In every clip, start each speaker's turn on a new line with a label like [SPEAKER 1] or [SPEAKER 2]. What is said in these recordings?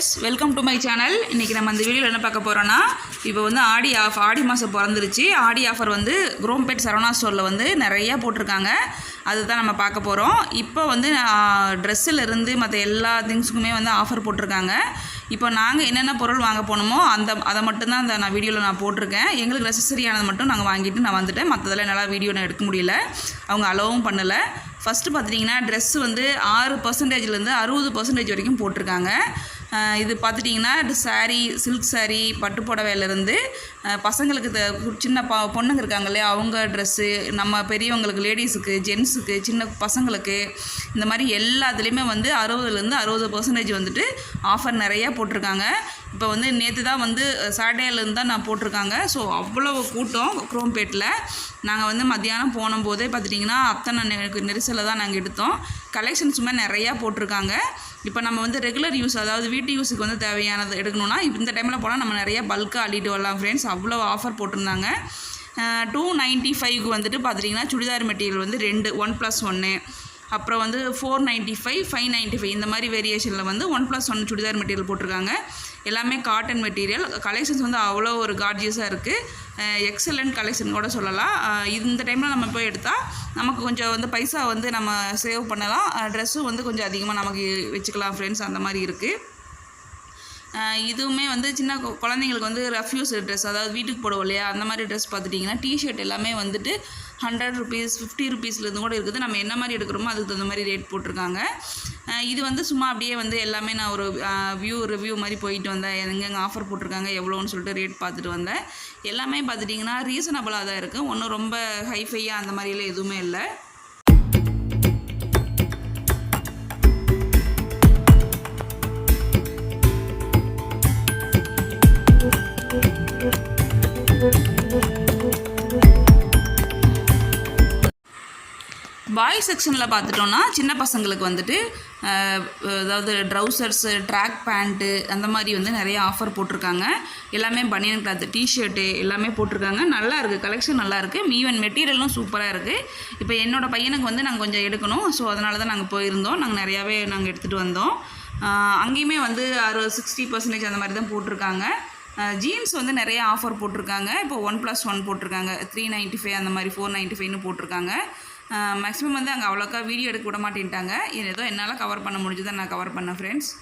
[SPEAKER 1] Viewers, welcome to my channel. இன்றைக்கி நம்ம இந்த வீடியோவில் என்ன பார்க்க போகிறோன்னா, இப்போ வந்து ஆடி மாதம் பிறந்துருச்சு. ஆடி ஆஃபர் வந்து குரோம்பேட் சரவணா ஸ்டோரில் வந்து நிறையா போட்டிருக்காங்க. அதுதான் நம்ம பார்க்க போகிறோம். இப்போ வந்து ட்ரெஸ்ஸிலிருந்து மற்ற எல்லா திங்ஸுக்குமே வந்து ஆஃபர் போட்டிருக்காங்க. இப்போ நாங்கள் என்னென்ன பொருள் வாங்க போனோமோ அதை மட்டும்தான் நான் வீடியோவில் நான் போட்டிருக்கேன். எங்களுக்கு நெசசரியானது மட்டும் நாங்கள் வாங்கிட்டு நான் வந்துட்டேன். மற்றதெல்லாம் என்னால் வீடியோ நான் எடுக்க முடியல, அவங்க அலோவும் பண்ணலை. ஃபஸ்ட்டு பார்த்துட்டிங்கன்னா ட்ரெஸ்ஸு வந்து 6%லேருந்து 60% வரைக்கும் போட்டிருக்காங்க. இது பார்த்துட்டிங்கன்னா சாரீ, சில்க் சாரீ, பட்டு புடவையிலேருந்து பசங்களுக்கு சின்ன பொண்ணுங்க இருக்காங்க இல்லையா, அவங்க ட்ரெஸ்ஸு, நம்ம பெரியவங்களுக்கு, லேடிஸுக்கு, ஜென்ஸுக்கு, சின்ன பசங்களுக்கு, இந்த மாதிரி எல்லாத்துலேயுமே வந்து 60லேருந்து 60% வந்துட்டு ஆஃபர் நிறையா போட்டிருக்காங்க. இப்போ வந்து நேற்று தான் வந்து சாட்டர்டேலேருந்து தான் நான் போட்டிருக்காங்க. ஸோ அவ்வளோ கூட்டம் குரோம்பேட்டில். நாங்கள் வந்து மத்தியானம் போனபோதே பார்த்துட்டிங்கன்னா அத்தனை நெரிசலில் தான் நாங்கள் எடுத்தோம். கலெக்ஷன்ஸுமே நிறையா போட்டிருக்காங்க. இப்போ நம்ம வந்து ரெகுலர் யூஸ், அதாவது வீட்டு யூஸுக்கு வந்து தேவையானது எடுக்கணும்னா இந்த டைமில் போனால் நம்ம நிறையா பல்காக அள்ளிட்டு வரலாம் ஃப்ரெண்ட்ஸ். அவ்வளோ ஆஃபர் போட்டிருந்தாங்க. 295க்கு வந்துட்டு பார்த்துட்டிங்கன்னா சுடிதார் மெட்டீரியல் வந்து 2 1+1, அப்புறம் வந்து 495, 595 இந்த மாதிரி வேரியேஷனில் வந்து 1+1 சுடிதார் மெட்டீரியல் போட்டிருக்காங்க. எல்லாமே காட்டன் மெட்டீரியல். கலெக்ஷன்ஸ் வந்து அவ்வளோ ஒரு கார்ஜியஸாக இருக்குது. எக்ஸலண்ட் கலெக்ஷன் கூட சொல்லலாம். இந்த டைமில் நம்ம போய் எடுத்தால் நமக்கு கொஞ்சம் வந்து பைசா வந்து நம்ம சேவ் பண்ணலாம். ட்ரெஸ்ஸும் வந்து கொஞ்சம் அதிகமாக நமக்கு வச்சுக்கலாம் ஃப்ரெண்ட்ஸ். அந்த மாதிரி இருக்குது. இதுவுமே வந்து சின்ன குழந்தைங்களுக்கு வந்து ரஃப்யூஸ் ட்ரெஸ், அதாவது வீட்டுக்கு போடுவோம் இல்லையா, அந்த மாதிரி ட்ரெஸ் பார்த்துட்டிங்கன்னா டிஷர்ட் எல்லாமே வந்துட்டு 100 rupees 50 rupeesலேருந்து கூட இருக்குது. நம்ம என்ன மாதிரி எடுக்கிறோமோ அதுக்கு தகுந்த மாதிரி ரேட் போட்டிருக்காங்க. இது வந்து சும்மா அப்படியே வந்து எல்லாமே நான் ஒரு ரிவ்யூ மாதிரி போயிட்டு வந்தேன். எங்கெங்கே ஆஃபர் போட்டிருக்காங்க எவ்வளோன்னு சொல்லிட்டு ரேட் பார்த்துட்டு வந்தேன். எல்லாமே பார்த்துட்டிங்கன்னா ரீசனபிளாக தான் இருக்குது. ஒன்றும் ரொம்ப ஹைஃபையாக அந்த மாதிரிலாம் எதுவுமே இல்லை. பாய்ஸ் செக்ஷனில் பார்த்துட்டோன்னா சின்ன பசங்களுக்கு வந்துட்டு அதாவது ட்ரௌசர்ஸு, ட்ராக் பேண்ட்டு, அந்த மாதிரி வந்து நிறைய ஆஃபர் போட்டிருக்காங்க. எல்லாமே பனியன் கிளாத்து, டிஷர்ட்டு எல்லாமே போட்டிருக்காங்க. நல்லா இருக்குது, கலெக்ஷன் நல்லா இருக்குது. ஈவன் மெட்டீரியலும் சூப்பராக இருக்குது. இப்போ என்னோடய பையனுக்கு வந்து நாங்கள் கொஞ்சம் எடுக்கணும். ஸோ அதனால தான் நாங்கள் போயிருந்தோம். நாங்கள் நிறையாவே எடுத்துகிட்டு வந்தோம். அங்கேயுமே வந்து 60% அந்த மாதிரி தான் போட்டிருக்காங்க. ஜீன்ஸ் வந்து நிறைய ஆஃபர் போட்டிருக்காங்க. இப்போ 1+1 போட்டிருக்காங்க. 395 அந்த மாதிரி 495ன்னு போட்டிருக்காங்க. மேக்ஸிமம் வந்து அங்கே அவ்வளோக்கா வீடியோ எடுக்க விட மாட்டேன்ட்டாங்க. ஏதோ என்னால் கவர் பண்ண முடிஞ்சதை நான் கவர் பண்ணேன் ஃப்ரெண்ட்ஸ்.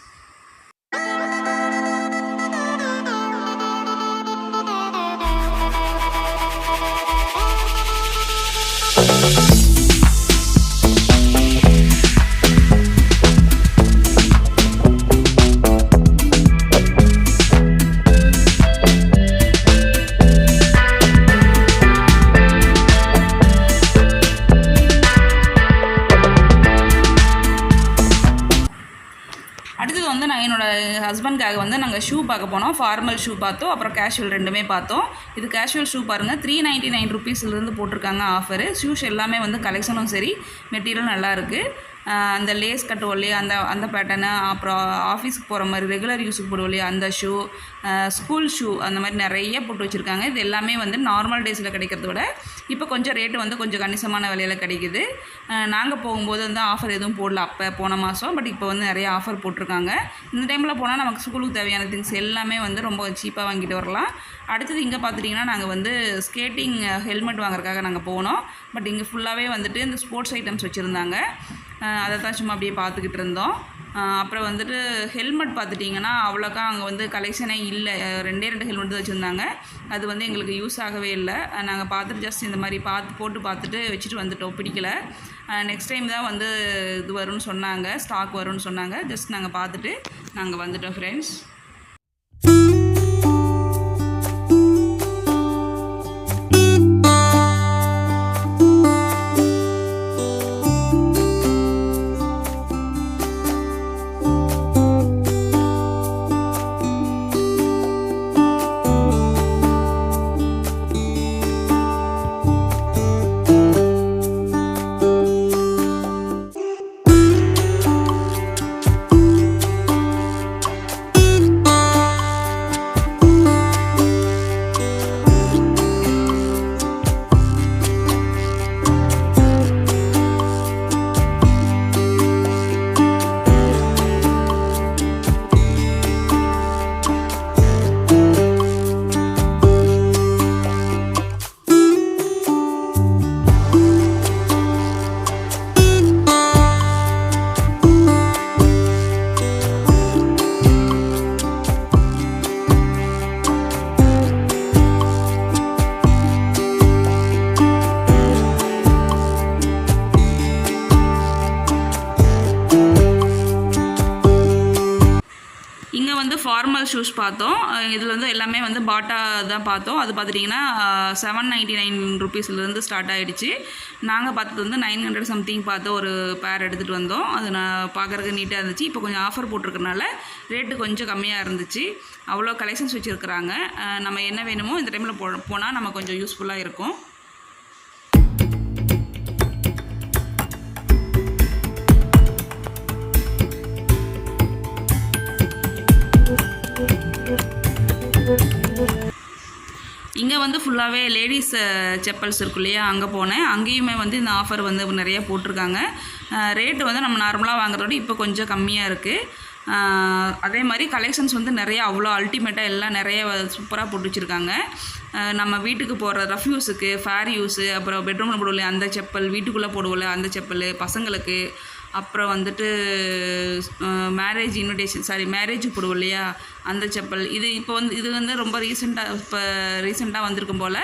[SPEAKER 1] அடுத்தது வந்து நான் என்னோடய ஹஸ்பண்ட்காக வந்து நாங்கள் ஷூ பார்க்க போனோம். ஃபார்மல் ஷூ பார்த்தோம், அப்புறம் கேஷுவல் ரெண்டுமே பார்த்தோம். இது கேஷுவல் ஷூ பாருங்கள், 399 rupeesலேருந்து போட்டிருக்காங்க ஆஃபரு. ஷூஸ் எல்லாமே வந்து கலெக்ஷனும் சரி, மெட்டீரியல் நல்லா இருக்குது. அந்த லேஸ் கட்டுவோம் இல்லையா, அந்த பேட்டர்னு, அப்புறம் ஆஃபீஸுக்கு போகிற மாதிரி ரெகுலர் யூஸுக்கு போடுவோம் இல்லையா அந்த ஷூ, ஸ்கூல் ஷூ, அந்த மாதிரி நிறைய போட்டு வச்சுருக்காங்க. இது எல்லாமே வந்து நார்மல் டேஸில் கிடைக்கிறத விட இப்போ கொஞ்சம் ரேட்டு வந்து கொஞ்சம் கணிசமான விலையில் கிடைக்குது. நாங்கள் போகும்போது வந்து ஆஃபர் எதுவும் போடல அப்போ போன மாதம். பட் இப்போ வந்து நிறைய ஆஃபர் போட்டிருக்காங்க. இந்த டைமில் போனால் நமக்கு ஸ்கூலுக்கு தேவையான திங்ஸ் எல்லாமே வந்து ரொம்ப சீப்பாக வாங்கிட்டு வரலாம். அடுத்தது இங்கே பார்த்துட்டிங்கன்னா நாங்கள் வந்து ஸ்கேட்டிங் ஹெல்மெட் வாங்குறதுக்காக நாங்கள் போனோம். பட் இங்கே ஃபுல்லாகவே வந்துட்டு இந்த ஸ்போர்ட்ஸ் ஐட்டம்ஸ் வச்சுருந்தாங்க. அதை தான் சும்மா அப்படியே பார்த்துக்கிட்டு இருந்தோம். அப்புறம் வந்துட்டு ஹெல்மெட் பார்த்துட்டிங்கன்னா அவ்வளோக்கா அங்கே வந்து கலெக்ஷனே இல்லை. 2 ஹெல்மெட் தான் வச்சுருந்தாங்க. அது வந்து எங்களுக்கு யூஸ் ஆகவே இல்லை. நாங்கள் பார்த்துட்டு ஜஸ்ட் இந்த மாதிரி போட்டு பார்த்துட்டு வச்சுட்டு வந்துட்டோம். பிடிக்கல. நெக்ஸ்ட் டைம் தான் வந்து இது வரும்னு சொன்னாங்க, ஸ்டாக் வரும்னு சொன்னாங்க. ஜஸ்ட் நாங்கள் பார்த்துட்டு நாங்கள் வந்துட்டோம் ஃப்ரெண்ட்ஸ். ஷூஸ் பார்த்தோம். இதில் வந்து எல்லாமே வந்து பாட்டா தான் பார்த்தோம். அது பார்த்துட்டிங்கன்னா 799 ருபீஸ்லேருந்து ஸ்டார்ட் ஆகிடுச்சு. நாங்கள் பார்த்தது வந்து 900 சம்திங் பார்த்து ஒரு பேர் எடுத்துகிட்டு வந்தோம். அது நான் பார்க்குறதுக்கு நீட்டாக இருந்துச்சு. இப்போ கொஞ்சம் ஆஃபர் போட்டிருக்கறனால ரேட்டு கொஞ்சம் கம்மியாக இருந்துச்சு. அவ்வளோ கலெக்ஷன்ஸ் வச்சுருக்குறாங்க. நம்ம என்ன வேணுமோ இந்த டைமில் போனால் நம்ம கொஞ்சம் யூஸ்ஃபுல்லாக இருக்கும். இங்கே வந்து ஃபுல்லாகவே லேடிஸ் செப்பல்ஸ் இருக்கும் இல்லையா, அங்கே போனேன். அங்கேயுமே வந்து இந்த ஆஃபர் வந்து நிறையா போட்டிருக்காங்க. ரேட்டு வந்து நம்ம நார்மலாக வாங்குறதோட இப்போ கொஞ்சம் கம்மியாக இருக்குது. அதே மாதிரி கலெக்ஷன்ஸ் வந்து நிறையா அவ்வளோ அல்டிமேட்டாக எல்லாம் நிறைய சூப்பராக போட்டு வச்சுருக்காங்க. நம்ம வீட்டுக்கு போடுற ரஃப் யூஸுக்கு, ஃபேர் யூஸு, அப்புறம் பெட்ரூமில் போடுவோம் அந்த செப்பல், வீட்டுக்குள்ளே போடுவோம்ல அந்த செப்பல், பசங்களுக்கு, அப்புறம் வந்துட்டு மேரேஜுக்கு போடுவோம் இல்லையா அந்த செப்பல். இது வந்து ரொம்ப ரீசெண்டாக வந்திருக்கும் போல்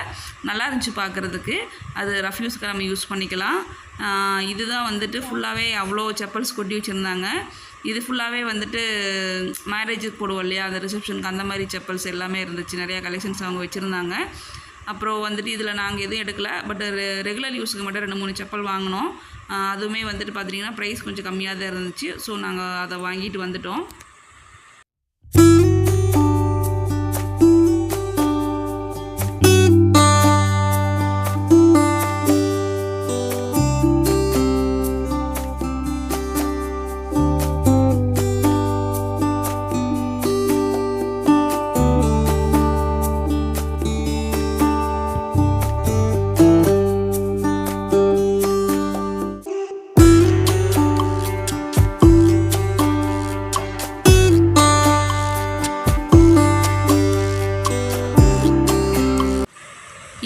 [SPEAKER 1] நல்லா இருந்துச்சு பார்க்குறதுக்கு. அது ரஃப் யூஸ்க்கு நம்ம யூஸ் பண்ணிக்கலாம். இதுதான் வந்துட்டு ஃபுல்லாகவே அவ்வளோ செப்பல்ஸ் கொட்டி வச்சுருந்தாங்க. இது ஃபுல்லாகவே வந்துட்டு மேரேஜுக்கு போடுவோம் இல்லையா அந்த ரிசப்ஷனுக்கு, அந்த மாதிரி செப்பல்ஸ் எல்லாமே இருந்துச்சு. நிறையா கலெக்ஷன்ஸ் அவங்க வச்சுருந்தாங்க. அப்புறம் வந்துட்டு இதில் நாங்கள் எதுவும் எடுக்கலை. பட் ரெகுலர் யூஸுக்கு மட்டும் 2-3 செப்பல் வாங்கினோம். அதுவுமே வந்துட்டு பார்த்திங்கன்னா ப்ரைஸ் கொஞ்சம் கம்மியாக தான் இருந்துச்சு. ஸோ நாங்கள் அதை வாங்கிட்டு வந்துட்டோம்.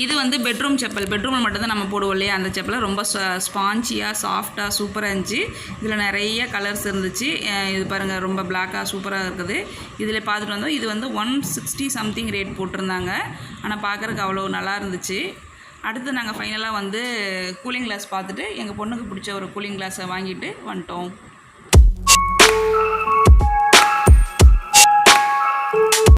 [SPEAKER 1] இது வந்து பெட்ரூம் செப்பல். பெட்ரூமில் மட்டும்தான் நம்ம போடுவோம் இல்லையா அந்த செப்பலை. ரொம்ப ஸ்பாஞ்சியாக சாஃப்டாக சூப்பராக இருந்துச்சு. இதில் நிறைய கலர்ஸ் இருந்துச்சு. இது பாருங்கள், ரொம்ப பிளாக்காக சூப்பராக இருக்குது. இதில் பார்த்துட்டு வந்தோம். இது வந்து 160 சம்திங் ரேட் போட்டிருந்தாங்க. ஆனால் பார்க்குறதுக்கு அவ்வளோ நல்லா இருந்துச்சு. அடுத்து நாங்கள் ஃபைனலாக வந்து கூலிங் கிளாஸ் பார்த்துட்டு எங்கள் பொண்ணுக்கு பிடிச்ச ஒரு கூலிங் கிளாஸை வாங்கிட்டு வந்துட்டோம்.